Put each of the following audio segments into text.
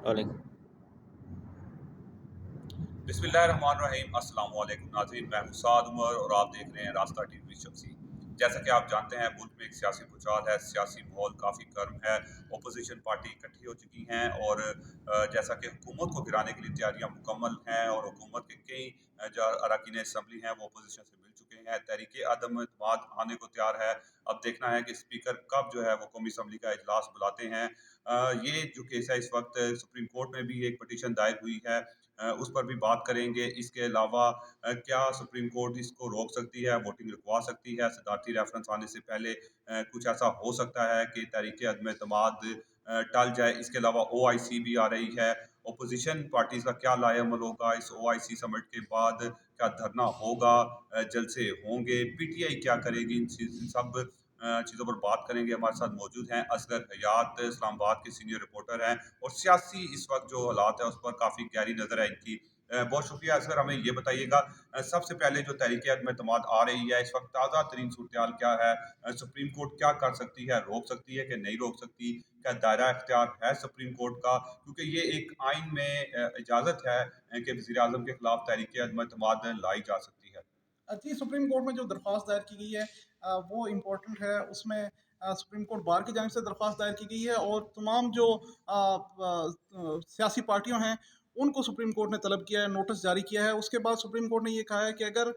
वालेकुम। बिस्मिल्लाहिर्रहमानिर्रहीम। अस्सलाम वालेकुम नाज़रीन, मैं हूं साद उमर और आप देख रहे हैं रास्ता टीवी शख्सी। जैसा कि आप जानते हैं, मुल्क में एक सियासी भूचाल है, सियासी माहौल काफ़ी गर्म है। अपोजिशन पार्टी इकट्ठी हो चुकी हैं और जैसा कि हुकूमत को गिराने के लिए तैयारियां मुकम्मल हैं और हुकूमत के कई जो अरकान असम्बली हैं वो अपोजिशन से मिल चुके हैं। तहरीक अदम एतमाद आने को तैयार है। अब देखना है कि स्पीकर कब जो है वो कौमी असम्बली का इजलास बुलाते हैं। ये जो केस है, इस वक्त सुप्रीम कोर्ट में भी एक पटिशन दायर हुई है, उस पर भी बात करेंगे। इसके अलावा क्या सुप्रीम कोर्ट इसको रोक सकती है, वोटिंग रुकवा सकती है? सदारती रेफरेंस आने से पहले कुछ ऐसा हो सकता है कि तहरीक अदम एतमाद टल जाए। इसके अलावा OIC भी आ रही है। अपोजिशन पार्टीज का क्या लाएअमल होगा इस OIC समिट के बाद? क्या धरना होगा, जलसे होंगे, PTI क्या करेगी? इन सब चीज़ों पर बात करेंगे। हमारे साथ मौजूद हैं असगर हयात, इस्लामाबाद के सीनियर रिपोर्टर हैं और सियासी इस वक्त जो हालात है उस पर काफ़ी गहरी नज़र है इनकी। बहुत शुक्रिया असगर। हमें ये बताइएगा, सबसे पहले जो तहरीक अदम एतमाद आ रही है, इस वक्त ताज़ा तरीन सूरत क्या है? सुप्रीम कोर्ट क्या कर सकती है, रोक सकती है कि नहीं रोक सकती? क्या दायरा इख्तियार है सुप्रीम कोर्ट का? क्योंकि ये एक आइन में इजाज़त है कि वज़ीर आज़म के खिलाफ तहरीक अदम एतमाद लाई जा सकती है। जी, सुप्रीम कोर्ट में जो दरख्वास्त दायर की गई है वो इम्पोर्टेंट है। उसमें सुप्रीम कोर्ट बार की जानिब से दरख्वास्त दायर की गई है और तमाम जो सियासी पार्टियों हैं उनको सुप्रीम कोर्ट ने तलब किया है, नोटिस जारी किया है। उसके बाद सुप्रीम कोर्ट ने ये कहा है कि अगर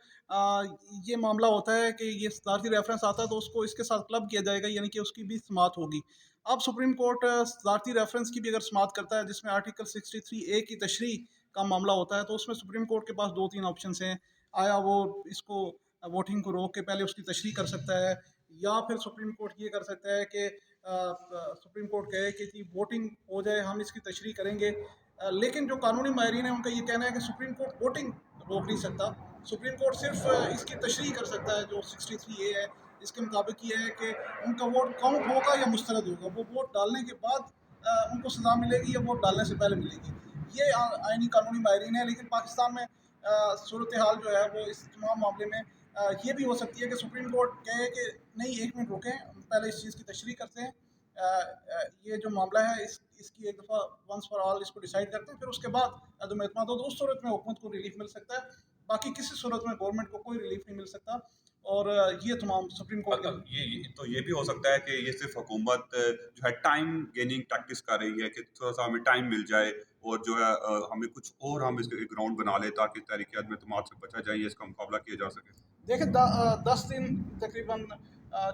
ये मामला होता है कि ये सदारती रेफरेंस आता है तो उसको इसके साथ क्लब किया जाएगा, यानी कि उसकी भी समात होगी। अब सुप्रीम कोर्ट सदारती रेफरेंस की भी अगर समात करता है जिसमें आर्टिकल 63A की तशरीह का मामला होता है, तो उसमें सुप्रीम कोर्ट के पास दो तीन ऑप्शन हैं। आया वो इसको वोटिंग को रोक के पहले उसकी तशरीह कर सकता है, या फिर सुप्रीम कोर्ट ये कर सकता है कि सुप्रीम कोर्ट कहे कि जी वोटिंग हो जाए, हम इसकी तशरीह करेंगे। लेकिन जो कानूनी माहिरीन है उनका ये कहना है कि सुप्रीम कोर्ट वोटिंग रोक नहीं सकता। सुप्रीम कोर्ट सिर्फ इसकी तशरीह कर सकता है। जो 63A है इसके मुताबिक ये है कि उनका वोट काउंट होगा या मुस्तरद होगा, वो वोट डालने के बाद उनको सज़ा मिलेगी या वोट डालने से पहले मिलेगी। ये आइनी कानूनी माहिरीन है। लेकिन पाकिस्तान में सूरत हाल जो है वो इस तमाम मामले में ये भी हो सकती है कि सुप्रीम कोर्ट कहे कि नहीं, एक मिनट रुकें, हम पहले इस चीज़ की तशरीह करते हैं। ये जो मामला है इसकी एक दफ़ा वंस फॉर ऑल इसको डिसाइड करते हैं, फिर उसके बाद अदम एतमाद हो तो उस सूरत में हुकूमत को रिलीफ मिल सकता है। बाकी किसी सूरत में गवर्नमेंट को कोई रिलीफ नहीं मिल सकता। और ये तमाम सुप्रीम कोर्ट के ये भी हो सकता है कि ये सिर्फ हुकूमत जो है टाइम गेनिंग टैक्टिस कर रही है कि थोड़ा सा हमें टाइम मिल जाए और जो है हमें कुछ और हम इसके ग्राउंड बना ले ताकि तहरीक अदम एतमाद से बचा जाए, इसका मुकाबला किया जा सके। देखिए 10 दिन तकरीबन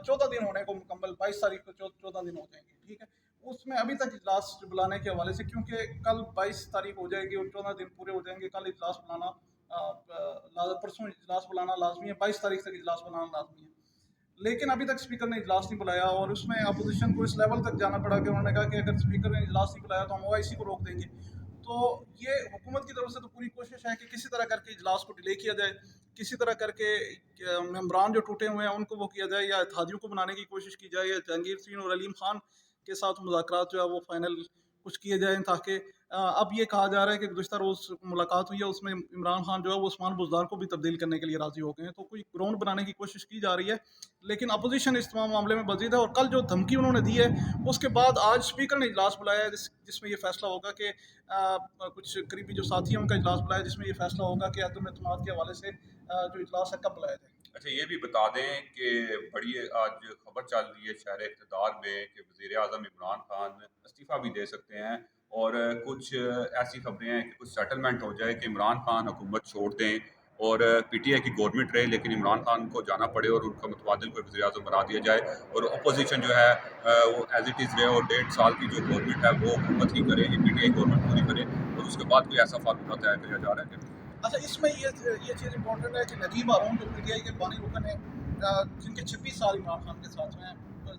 14 दिन होने को मुकम्मल, 22 तारीख को 14 दिन हो जाएंगे, ठीक है। उसमें अभी तक इजलास बुलाने के हवाले से, क्योंकि कल 22 तारीख हो जाएगी और 14 दिन पूरे हो जाएंगे, कल इजलास बुलाना परसों इजलास बुलाना लाजमी है, 22 तारीख तक इजलास बुलाना लाजमी है। लेकिन अभी तक स्पीकर ने इजलास नहीं बुलाया और उसमें अपोजिशन को इस लेवल तक जाना पड़ा कि उन्होंने कहा कि अगर स्पीकर ने इजलास नहीं बुलाया तो हम OIC को रोक देंगे। तो ये हुकूमत की तरफ से तो पूरी कोशिश है कि किसी तरह करके इजलास को डिले किया जाए, किसी तरह करके मेम्बरान जो टूटे हुए हैं उनको वो किया जाए, या इत्तेहादियों को बनाने की कोशिश की जाए, या जहांगीर सिंह और अलीम खान के साथ मुज़ाकरात जो है वो फाइनल कुछ किए जाएँ, ताकि अब ये कहा जा रहा है कि गुज़िश्ता रोज़ मुलाकात हुई है, उसमें इमरान खान जो है वो उस्मान बुज़दार को भी तब्दील करने के लिए राज़ी हो गए हैं। तो कोई ग्राउंड बनाने की कोशिश की जा रही है, लेकिन अपोजिशन इस तमाम मामले में बज़ीद है। और कल जो धमकी उन्होंने दी है उसके बाद आज स्पीकर ने इजलास बुलाया है जिसमें ये फैसला होगा कि कुछ करीबी जो साथी हैं उनका इजलास बुलाया, जिसमें ये फैसला होगा कि अदम एतमाद के हवाले से जो इजलास है कब बुलाया जाए। अच्छा, ये भी बता दें कि बड़ी आज खबर चल रही है शहर इक़्तिदार में कि वज़ीर आज़म इमरान खान इस्तीफ़ा भी दे सकते हैं और कुछ ऐसी खबरें हैं कि कुछ सेटलमेंट हो जाए कि इमरान खान हुकूमत छोड़ दें और PTI की गवर्नमेंट रहे, लेकिन इमरान खान को जाना पड़े और उनका मुतबादिल कोई वज़ीर आज़म बना दिया जाए और अपोजिशन जो है वो एज़ इट इज़ रहे और 1.5 साल की जो गवर्नमेंट है वो हुकूमत ही करे, PTI गवर्नमेंट पूरी करे और उसके बाद कोई ऐसा फार्मूला तैयार किया जा रहा है कि अच्छा, इसमें ये चीज़ इंपॉर्टेंट है कि नजीब हारून जो PTI के बानी रुकन है, जिनके 26 साल इमरान खान के साथ हैं,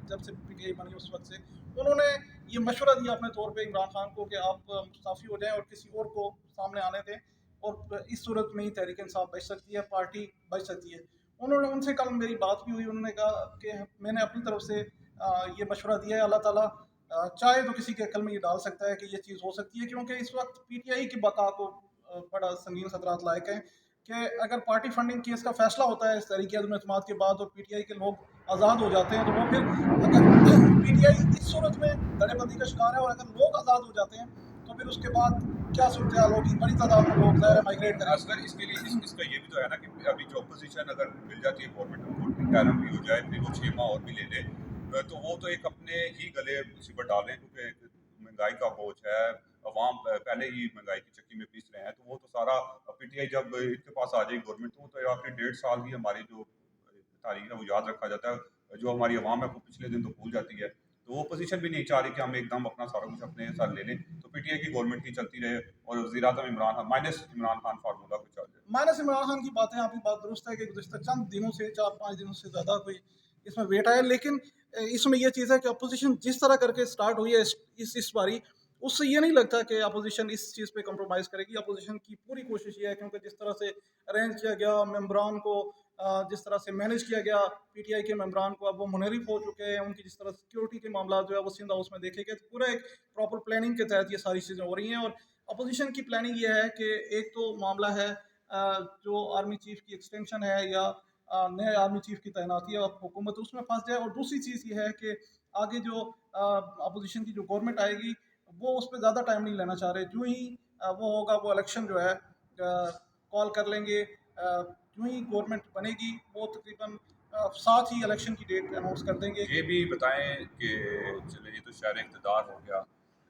जब से PTI बनी उस वक्त से, उन्होंने ये मशवरा दिया अपने तौर पे इमरान खान को कि आप मुस्ताफ़ी हो जाएं और किसी और को सामने आने दें, और इस सूरत में ही तहरीक इंसाफ बच सकती है, पार्टी बच सकती है। उन्होंने उनसे कल मेरी बात भी हुई, उन्होंने कहा कि मैंने अपनी तरफ से ये मशवरा दिया है, अल्लाह ताला चाहे तो किसी के अकल में ये डाल सकता है कि ये चीज़ हो सकती है, क्योंकि इस वक्त PTI की बका को बड़ा संगीन खतरात लायक हैं कि अगर पार्टी फंडिंग केस का फैसला होता है इस तरीके अदम एतमाद के बाद और PTI के लोग आज़ाद हो जाते हैं, तो वो फिर अगर PTI इस सूरत में धड़ेबंदी का शिकार है और अगर लोग आज़ाद हो जाते हैं तो तो फिर उसके बाद क्या सूरत हाल होगी? बड़ी तादाद में लोग ज़ाहिर है माइग्रेट करेंगे। असगर इसके लिए इसका ये भी तो है ना कि अभी जो अपोजिशन अगर मिल जाती है गवर्नमेंट उनको टर्म भी हो जाए, फिर वो 6 माह और भी ले ले, तो वो तो एक अपने ही गले मुसीबत डाल रहे हैं, क्योंकि महंगाई का बोझ है, अवाम पहले ही महंगाई की चक्की में पीस रहे हैं, तो वो तो सारा पीटीआई जब इनके पास आ जाएगी गवर्नमेंट, तो वो तो आखिर 1.5 साल ही हमारी जो तारीख है वो याद रखा जाता है, जो हमारी अवाम है वो पिछले दिन तो भूल जाती है। तो वो पोजीशन भी नहीं चाह रही कि हम एकदम अपना सारा कुछ अपने साथ ले लें, तो पीटीआई की गवर्नमेंट ही चलती रहे और वज़ीर आज़म इमरान खान माइनस इमरान खान फार्मूला को चल जाए। माइनस इमरान खान की बातें, आपकी बात दुरुस्त है कि गुज़िश्ता चंद दिनों से, 4-5 दिनों से ज़्यादा कोई इसमें वेट आया, लेकिन इसमें ये चीज़ है कि अपोज़िशन जिस तरह करके स्टार्ट हुई है इस बारी, उससे ये नहीं लगता कि अपोज़िशन इस चीज़ पे कॉम्प्रोमाइज़ करेगी। अपोज़िशन की पूरी कोशिश ये है, क्योंकि जिस तरह से अरेंज किया गया मेंबरान को, जिस तरह से मैनेज किया गया पीटीआई के मेंबरान को, अब वो मुनहरिफ हो चुके हैं, उनकी जिस तरह सिक्योरिटी के मामला जो है वो सिंध हाउस में देखे गए, तो पूरा एक प्रॉपर प्लानिंग के तहत ये सारी चीज़ें हो रही हैं। और अपोज़िशन की प्लानिंग ये है कि एक तो मामला है जो आर्मी चीफ की एक्सटेंशन है या नए आर्मी चीफ की तैनाती है और हुकूमत उसमें फंस जाए, और दूसरी चीज़ ये है कि आगे जो अपोजिशन की जो गवर्नमेंट आएगी वो उस पर ज़्यादा टाइम नहीं लेना चाह रहे, जो ही वो होगा वो इलेक्शन जो है कॉल कर लेंगे, जो ही गवर्नमेंट बनेगी वो तकरीबन साथ ही इलेक्शन की डेट अनाउंस कर देंगे। ये भी बताएं कि चले ये तो शहर इक़्तिदार हो गया,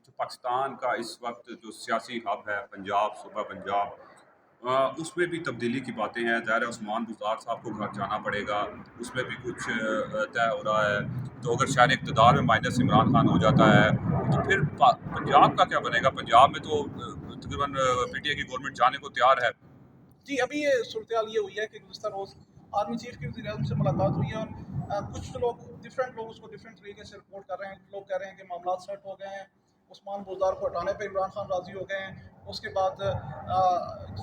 जो पाकिस्तान का इस वक्त जो सियासी हब है पंजाब, सूबा पंजाब, उसमें भी तब्दीली की बातें हैं। ज़ाहिर है उस्मान बुज़दार साहब को घर जाना पड़ेगा, उसमें भी कुछ तय हो रहा है। तो अगर शहर इक़्तिदार में माइनस इमरान खान हो जाता है, तो फिर पंजाब का क्या बनेगा? पंजाब में तो तकरीबन पीटीआई की गवर्नमेंट जाने को तैयार है। जी, अभी ये सूरत ये हुई है कि गुज़िस्ता रोज़ आर्मी चीफ की वज़ीर-ए-आज़म से मुलाकात हुई है, और कुछ लोग डिफरेंट लोग उसको डिफरेंट तरीके से रिपोर्ट कर रहे हैं। कुछ लोग कह रहे हैं कि मामला सेट हो गए हैं, उस्मान बुज़दार को हटाने पे इमरान खान राज़ी हो गए हैं। उसके बाद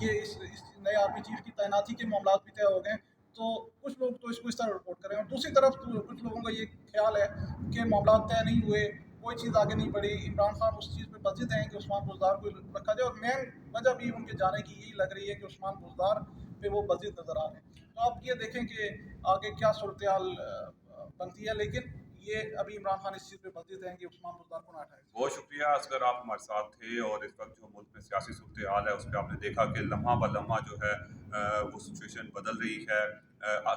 ये इस नए आर्मी चीफ की तैनाती के मामला भी तय हो गए हैं। तो कुछ लोग तो इसको इस तरह रिपोर्ट कर रहे हैं, और दूसरी तरफ तो कुछ लोगों का ये ख्याल है कि मामला तय नहीं हुए, कोई चीज़ आगे नहीं बढ़ी, इमरान खान उस चीज़ पे बज़िद हैं कि उस्मान बुज़दार को रखा जाए, और मेन वजह भी उनके जाने की यही लग रही है कि उस्मान बुज़दार पे वो बज़िद नज़र आ रहे हैं। तो आप ये देखें कि आगे क्या सूरत हाल बनती है, लेकिन ये अभी इमरान खान इस चीज़ पे बज़िद हैं कि उस्मान बुज़दार को ना हटाया जाए। बहुत शुक्रिया असगर, आप हमारे साथ थे और इस वक्त जो मुल्क में सियासी सूरत हाल है उस पर आपने देखा कि लम्हा ब लम्हा जो है वो सिचुएशन बदल रही है।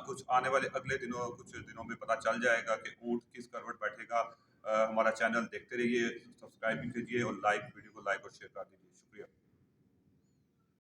कुछ आने वाले अगले दिनों कुछ दिनों में पता चल जाएगा कि ऊँट किस करवट बैठेगा। हमारा चैनल देखते रहिए, सब्सक्राइब भी कीजिए और वीडियो को लाइक और शेयर कर दीजिए। शुक्रिया।